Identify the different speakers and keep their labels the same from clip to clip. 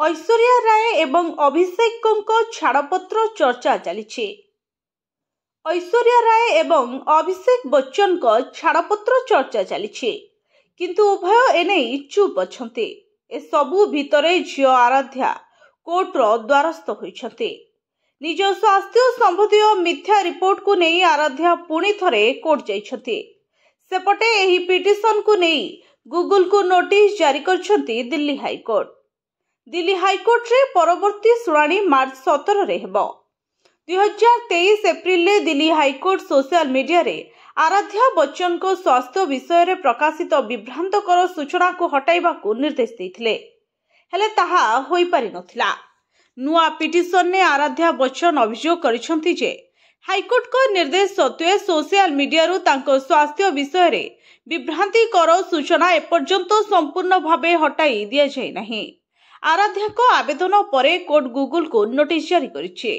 Speaker 1: ऐश्वर्या राय एवं अभिषेक छाड़पत्र चर्चा चली। ऐश्वर्या राय एवं अभिषेक बच्चन छाड़पत्र चर्चा चली, किंतु उभय एने चुप अछंती। ए सबु भितरे झियो आराध्या कोर्टर द्वारस्थ होइछंती। निज स्वास्थ्य संबंधी मिथ्या रिपोर्ट को नहीं आराध्या पुणी थरे कोर्ट जाइछंती। सेपटे एही पिटिशन को नहीं गूगल को नोटिस जारी करछंती दिल्ली हाईकोर्ट। दिल्ली हाईकोर्ट रे परवर्ती शुणाणी मार्च 17 रे हेबो। 2023 एप्रिल रे दिल्ली हाईकोर्ट सोशल मीडिया रे आराध्या बच्चन को स्वास्थ्य विषय रे प्रकाशित विभ्रांतकर सूचना को हटाइबा को निर्देश देथिले, हेले ताहा होई पारि नथिला। नुआ पिटिशन ने आराध्या बच्चन अभियोग करिसंती जे हाईकोर्ट को निर्देश सत्वे सोशल मीडिया रु तांको स्वास्थ्य विषय रे विभ्रांतिकर सूचना एपर्यंत संपूर्ण भावे हटाई दिया जाय नहीं। आराध्या को आवेदन परे कोर्ट गूगल को नोटिस जारी करिछि।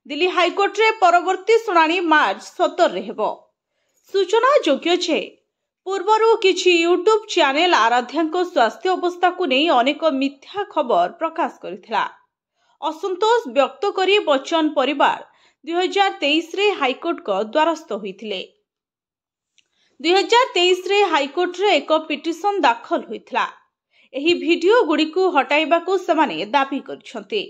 Speaker 1: दिल्ली हाईकोर्ट रे परवर्ती शुणाणी मार्च 17 रे हेबो। सूचना योग्य छे पूर्वरु किछि यूट्यूब चैनल आराध्या को स्वास्थ्य अवस्था को नहीं अनेक मिथ्या खबर प्रकाश करिथिला। असंतोष व्यक्त करी बच्चन परिवार 2023 रे हाईकोर्ट को द्वारस्थ होइथिले। 2023 रे हाईकोर्ट रे एक पिटिशन दाखल होइथिला। एही वीडियो गुडी को हटाइबा को समाने दाबी करछंती।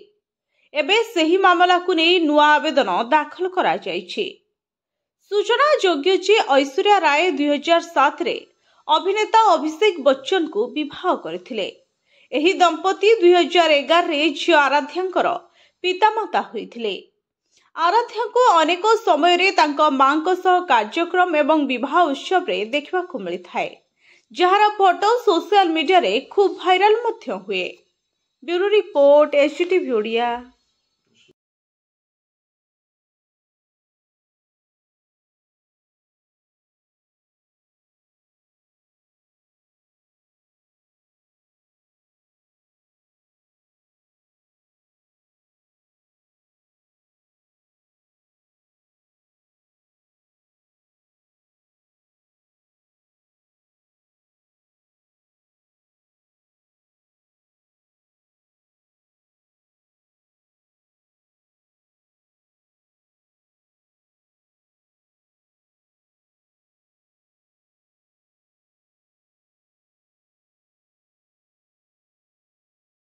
Speaker 1: एबे सेही मामला को नहीं नुआ आवेदन दाखल करा जायछि। सूचना योग्य जे ऐश्वर्या राय 2007 रे अभिनेता अभिषेक बच्चन को विवाह करथिले। एही दंपति 2011 रे झियो आराध्यांकर पितामाता होइथिले। आराध्या को अनेक समय रे तांको मांको सह कार्यक्रम एवं विवाह उत्सव रे देखबा को मिली थाए, जहार फोटो सोशल मीडिया रे खूब भाइराल मध्य हुए। Bureau report, HTV Odia.